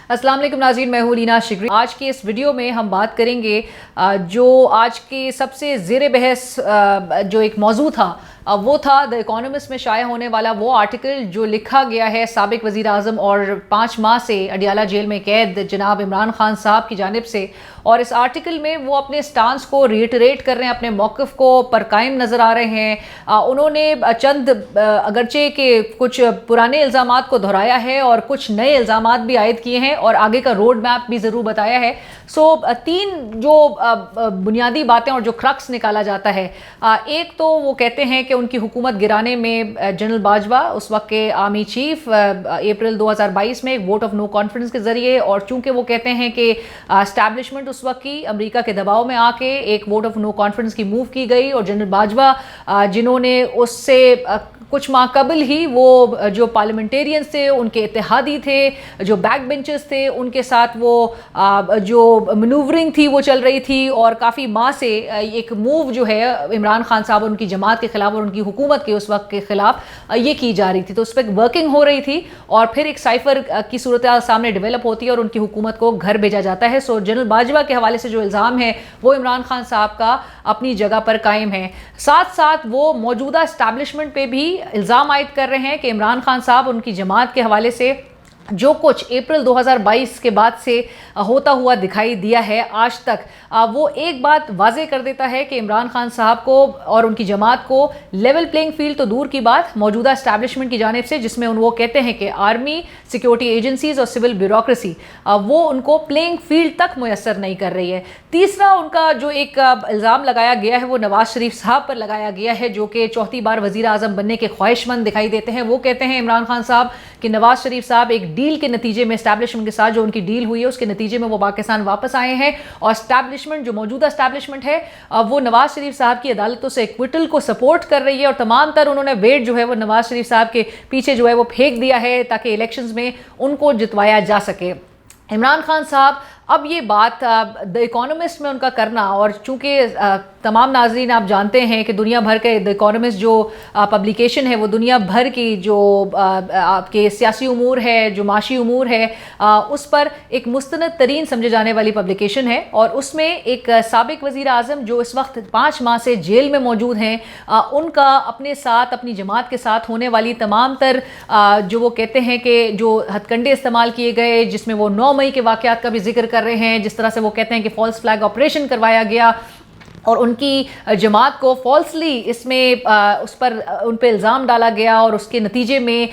अस्सलाम वालेकुम नाज़रीन, मैं हूं लीना शिकरी। आज के इस वीडियो में हम बात करेंगे जो आज के सबसे ज़ेर बहस जो एक मौजू था वो था द इकोनॉमिस्ट में शाया होने वाला वो आर्टिकल जो लिखा गया है साबिक वज़ीर आज़म और 5 माह से अडियाला जेल में कैद जनाब इमरान खान साहब की जानिब से। और इस आर्टिकल में वो अपने स्टांस को रिटरेट कर रहे हैं, अपने मौक़िफ़ को परकायम नज़र आ रहे हैं। उन्होंने चंद अगरचे के कुछ पुराने इल्ज़ामात को दोहराया है और कुछ नए इल्ज़ामात भी आयद किए हैं और आगे का रोड मैप भी ज़रूर बताया है। सो 3 जो बुनियादी बातें और जो क्रक्स निकाला जाता है, एक तो वो कहते हैं कि उनकी हुकूमत गिराने में जनरल बाजवा उस वक्त के आर्मी चीफ अप्रैल 2022 में एक वोट ऑफ नो कॉन्फिडेंस के ज़रिए, और चूंकि वो कहते हैं कि एस्टैब्लिशमेंट उस वक्त की अमेरिका के दबाव में आके एक वोट ऑफ नो कॉन्फिडेंस की मूव की गई, और जनरल बाजवा जिन्होंने उससे कुछ माह कबल ही वो जो पार्लियामेंटेरियंस थे, उनके इत्तेहादी थे, जो बैक बेंचर्स थे, उनके साथ वो जो मनूवरिंग थी वो चल रही थी। और काफ़ी माह से एक मूव जो है इमरान खान साहब और उनकी जमात के ख़िलाफ़ और उनकी हुकूमत के उस वक्त के ख़िलाफ़ ये की जा रही थी, तो उस पर वर्किंग हो रही थी। और फिर एक साइफर की सूरत सामने डेवलप होती है और उनकी हुकूमत को घर भेजा जाता है। सो जनरल बाजवा के हवाले से जो इल्ज़ाम है वो इमरान खान साहब का अपनी जगह पर कायम है। साथ साथ वो मौजूदा इस्टेब्लिशमेंट पे भी इल्ज़ाम आयद कर रहे हैं कि इमरान खान साहब उनकी जमात के हवाले से जो कुछ अप्रैल 2022 के बाद से होता हुआ दिखाई दिया है आज तक, वो एक बात वाजे कर देता है कि इमरान खान साहब को और उनकी जमात को लेवल प्लेइंग फील्ड तो दूर की बात, मौजूदा एस्टैब्लिशमेंट की जानिब से, जिसमें वो कहते हैं कि आर्मी, सिक्योरिटी एजेंसीज और सिविल ब्यूरोक्रेसी वो उनको प्लेइंग फील्ड तक मुयसर नहीं कर रही है। तीसरा उनका जो एक इल्ज़ाम लगाया गया है वो नवाज शरीफ साहब पर लगाया गया है, जो कि चौथी बार वज़ीर आज़म बनने के ख्वाहिशमंद दिखाई देते हैं। वो कहते हैं इमरान खान साहब कि नवाज शरीफ साहब एक डील के नतीजे में, एस्टैब्लिशमेंट के साथ जो उनकी डील हुई है उसके नतीजे में वो पाकिस्तान वापस आए हैं, और एस्टैब्लिशमेंट जो मौजूदा एस्टैब्लिशमेंट है वो नवाज शरीफ साहब की अदालतों से एक्विटल को सपोर्ट कर रही है, और तमाम तर उन्होंने वेट जो है वो नवाज शरीफ साहब के पीछे जो है वो फेंक दिया है ताकि इलेक्शंस में उनको जितवाया जा सके। इमरान खान साहब अब ये बात द इकोनॉमिस्ट में उनका करना, और चूँकि तमाम नाजरीन आप जानते हैं कि दुनिया भर के द इकोनॉमिस्ट जो पब्लिकेशन है वो दुनिया भर की जो आपके सियासी उमूर है, जो माशी उमूर है, उस पर एक मुस्तनद तरीन समझे जाने वाली पब्लिकेशन है। और उसमें एक साबिक वज़ीर आज़म जो इस वक्त 5 माह से जेल में मौजूद हैं, उनका अपने साथ, अपनी जमात के साथ होने वाली तमाम तर जो वो कहते हैं कि जो हथकंडे इस्तेमाल किए गए, जिसमें वो 9 मई के वाक़यात का भी जिक्र कर रहे हैं, जिस तरह से वो कहते हैं कि फॉल्स फ्लैग ऑपरेशन करवाया गया और उनकी जमात को फॉल्सली इसमें उस पर उन पे इल्ज़ाम डाला गया, और उसके नतीजे में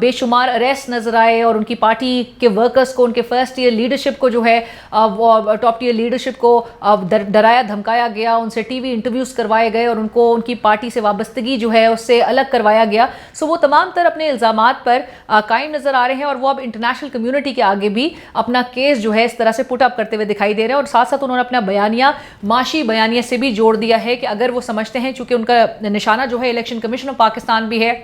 बेशुमार अरेस्ट नज़र आए, और उनकी पार्टी के वर्कर्स को, उनके फर्स्ट ईयर लीडरशिप को जो है वो टॉप टीयर लीडरशिप को डराया धमकाया गया, उनसे टीवी इंटरव्यूज़ करवाए गए और उनको उनकी पार्टी से वाबस्तगी जो है उससे अलग करवाया गया। सो वो तमाम तर अपने इल्ज़ामात पर कायम नज़र आ रहे हैं, और वो अब इंटरनेशनल कम्यूनिटी के आगे भी अपना केस जो है इस तरह से पुट अप करते हुए दिखाई दे रहे हैं। और साथ साथ उन्होंने अपना बयानिया, माशी बयानिया से भी जोड़ दिया है कि अगर वो समझते हैं, चूंकि उनका निशाना जो है इलेक्शन कमीशन ऑफ पाकिस्तान भी है,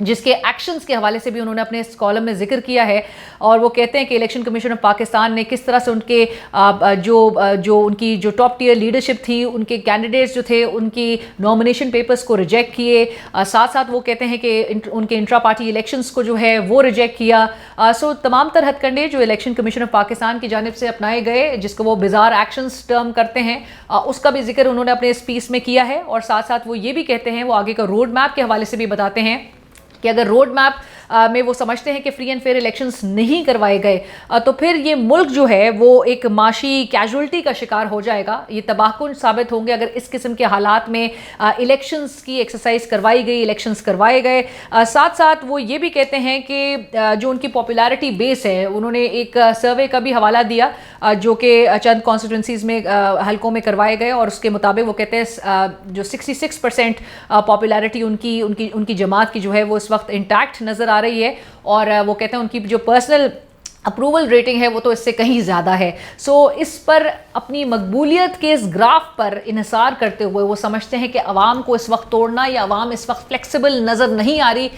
जिसके एक्शंस के हवाले से भी उन्होंने अपने इस कॉलम में जिक्र किया है, और वो कहते हैं कि इलेक्शन कमीशन ऑफ पाकिस्तान ने किस तरह से उनके जो उनकी जो टॉप टियर लीडरशिप थी, उनके कैंडिडेट्स जो थे, उनकी नॉमिनेशन पेपर्स को रिजेक्ट किए। साथ साथ वो कहते हैं कि उनके इंट्रा पार्टी इलेक्शंस को जो है वो रिजेक्ट किया। सो तमाम तर हथकंडे जो इलेक्शन कमीशन ऑफ पाकिस्तान की जानिब से अपनाए गए, जिसको वो बिजार एक्शंस टर्म करते हैं, उसका भी जिक्र उन्होंने अपने इस पीस में किया है। और साथ साथ वो ये भी कहते हैं, वो आगे का रोड मैप के हवाले से भी बताते हैं कि अगर रोड मैप में वो समझते हैं कि फ्री एंड फेयर इलेक्शंस नहीं करवाए गए तो फिर ये मुल्क जो है वो एक माशी कैजुअल्टी का शिकार हो जाएगा, ये तबाहकुन साबित होंगे अगर इस किस्म के हालात में इलेक्शंस की एक्सरसाइज करवाई गई, इलेक्शंस करवाए गए। साथ साथ वो ये भी कहते हैं कि जो उनकी पॉपुलैरिटी बेस है, उन्होंने एक सर्वे का भी हवाला दिया जो कि चंद कॉन्स्टिट्यूंसीज में हल्कों में करवाए गए, और उसके मुताबिक वो कहते हैं जो 66% पॉपुलैरिटी उनकी जमात की जो है वो इस वक्त इंटैक्ट नज़र आ रही है, और वो कहते हैं उनकी जो पर्सनल अप्रूवल रेटिंग है वो तो इससे कहीं ज़्यादा है। सो इस पर अपनी मकबूलियत के इस ग्राफ पर इन्हिसार करते हुए वो समझते हैं कि अवाम को इस वक्त तोड़ना, या अवाम इस वक्त फ्लेक्सिबल नज़र नहीं आ रही।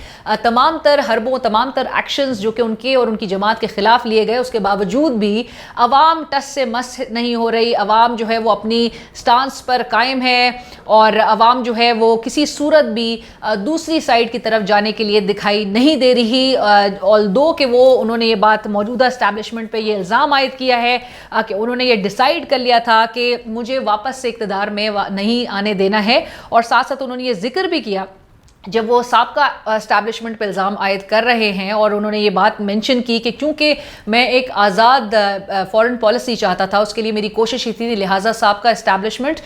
तमाम तर हरबों, तमाम तर एक्शंस जो कि उनके और उनकी जमात के ख़िलाफ़ लिए गए, उसके बावजूद भी अवाम टस से मस नहीं हो रही। अवाम जो है वो अपनी स्टांस पर कायम है, और अवाम जो है वो किसी सूरत भी दूसरी साइड की तरफ जाने के लिए दिखाई नहीं दे रही। ऑल्दो कि वो उन्होंने ये बात मौजूद मौजूदा इस्टेब्लिशमेंट पे ये इल्ज़ाम आयद किया है कि उन्होंने ये डिसाइड कर लिया था कि मुझे वापस से इक़्तिदार में नहीं आने देना है। और साथ साथ उन्होंने ये जिक्र भी किया जब वो साबका एस्टैब्लिशमेंट पे इल्ज़ाम आयद कर रहे हैं, और उन्होंने ये बात मेंशन की कि क्योंकि मैं एक आज़ाद फॉरेन पॉलिसी चाहता था, उसके लिए मेरी कोशिश ही थी, लिहाजा साबका एस्टैब्लिशमेंट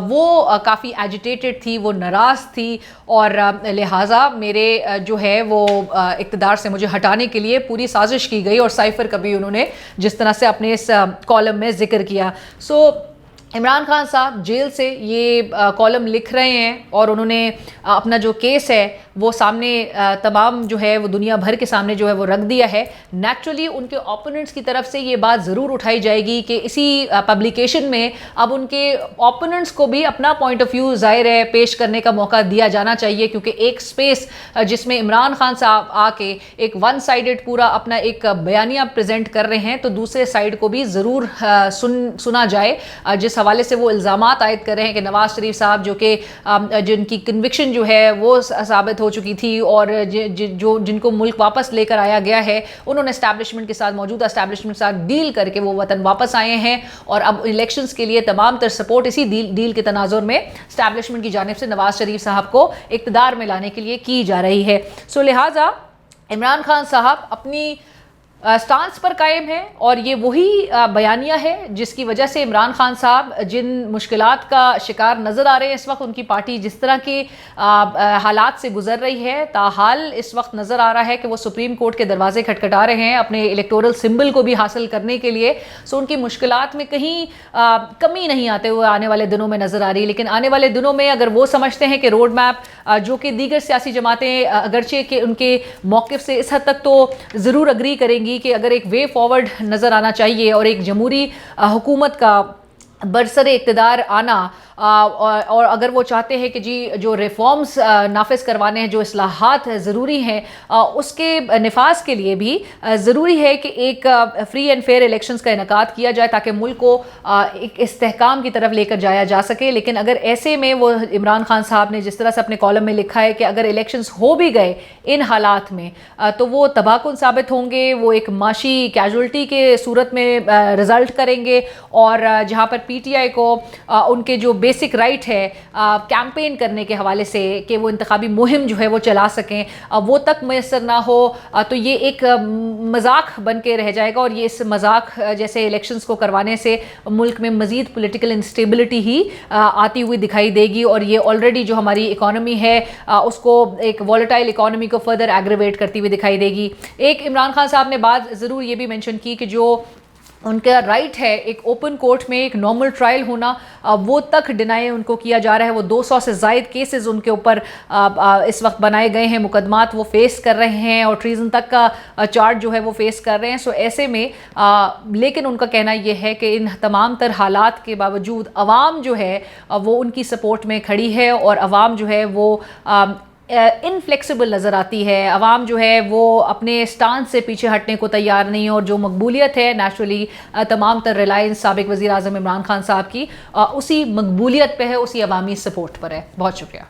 वो काफ़ी एजिटेटेड थी, वो नाराज़ थी, और लिहाजा मेरे जो है वो इक़्तिदार से मुझे हटाने के लिए पूरी साजिश की गई। और साइफ़र का भी उन्होंने जिस तरह से अपने इस कॉलम में जिक्र किया। इमरान खान साहब जेल से ये कॉलम लिख रहे हैं और उन्होंने अपना जो केस है वो सामने तमाम जो है वो दुनिया भर के सामने जो है वो रख दिया है। नेचुरली उनके ओपोनेंट्स की तरफ से ये बात ज़रूर उठाई जाएगी कि इसी पब्लिकेशन में अब उनके ओपोनेंट्स को भी अपना पॉइंट ऑफ व्यू ज़ाहिर है पेश करने का मौका दिया जाना चाहिए, क्योंकि एक स्पेस जिसमें इमरान खान साहब आके एक वन साइडेड पूरा अपना एक बयानिया प्रेजेंट कर रहे हैं, तो दूसरे साइड को भी ज़रूर सुना जाए। जिस हवाले से वो इल्ज़ामात आयद कर रहे हैं कि नवाज शरीफ साहब जो कि जिनकी कन्विक्शन जो है वो साबित हो चुकी थी और जिनको मुल्क वापस लेकर आया गया है, उन्होंने एस्टैब्लिशमेंट के साथ, मौजूदा एस्टैब्लिशमेंट के साथ डील करके वो वतन वापस आए हैं, और अब इलेक्शंस के लिए तमाम तर सपोर्ट इसी डील के तनाजुर में एस्टैब्लिशमेंट की जानिब से नवाज शरीफ साहब को इक़्तिदार में लाने के लिए की जा रही है। सो लिहाजा इमरान खान साहब अपनी स्टांस पर कायम है, और ये वही बयानिया है जिसकी वजह से इमरान खान साहब जिन मुश्किलात का शिकार नज़र आ रहे हैं इस वक्त, उनकी पार्टी जिस तरह के हालात से गुजर रही है, ताहाल इस वक्त नज़र आ रहा है कि वो सुप्रीम कोर्ट के दरवाजे खटखटा रहे हैं अपने इलेक्टोरल सिंबल को भी हासिल करने के लिए। सो उनकी मुश्किलात में कहीं कमी नहीं आते हुए आने वाले दिनों में नज़र आ रही है। लेकिन आने वाले दिनों में अगर वो समझते हैं कि रोड मैप जो कि दीगर सियासी जमातें अगरचे के उनके मौक़िफ़ से इस हद तक तो ज़रूर अग्री करेंगी कि अगर एक वे फॉरवर्ड नज़र आना चाहिए और एक जमहूरी हुकूमत का बरसरे इक़्तिदार आना, और अगर वो चाहते हैं कि जी जो रिफॉर्म्स नाफिज करवाने हैं, जो इस्लाहात ज़रूरी हैं, उसके नफाज के लिए भी ज़रूरी है कि एक फ्री एंड फेयर इलेक्शंस का इनेकाद किया जाए ताकि मुल्क को एक इस्तेहकाम की तरफ लेकर जाया जा सके। लेकिन अगर ऐसे में वो इमरान खान साहब ने जिस तरह से अपने कॉलम में लिखा है कि अगर इलेक्शंस हो भी गए इन हालात में तो वो तबाहकुन साबित होंगे, वो एक माशी कैजुअल्टी के सूरत में रिज़ल्ट करेंगे, और जहाँ पर PTI को उनके जो बेसिक राइट है कैंपेन करने के हवाले से कि वो इंतखाबी मुहिम जो है वो चला सकें, वो तक मैसर ना हो, तो ये एक मजाक बन के रह जाएगा। और ये इस मजाक जैसे इलेक्शंस को करवाने से मुल्क में मज़ीद पॉलिटिकल इंस्टेबिलिटी ही आती हुई दिखाई देगी, और ये ऑलरेडी जो हमारी इकॉनमी है उसको एक वॉलेटाइल इकॉनमी को फर्दर एग्रेवेट करती हुई दिखाई देगी। एक इमरान खान साहब ने बात ज़रूर ये भी मेंशन की कि जो उनका राइट है एक ओपन कोर्ट में एक नॉर्मल ट्रायल होना, वो तक डिनाई उनको किया जा रहा है। वो 200 से ज़ायद केसेस उनके ऊपर इस वक्त बनाए गए हैं, मुकदमात वो फेस कर रहे हैं, और ट्रीज़न तक का चार्ज जो है वो फेस कर रहे हैं। सो ऐसे में लेकिन उनका कहना ये है कि इन तमाम तर हालात के बावजूद अवाम जो है वो उनकी सपोर्ट में खड़ी है, और अवाम जो है वो इनफ्लेक्सिबल नज़र आती है। अवाम जो है वो अपने स्टांस से पीछे हटने को तैयार नहीं है, और जो मकबूलियत है नेचुरली तमाम तर रिलायंस साबिक वज़ीर आज़म इमरान खान साहब की उसी मकबूलियत पे है, उसी अवामी सपोर्ट पर है। बहुत शुक्रिया।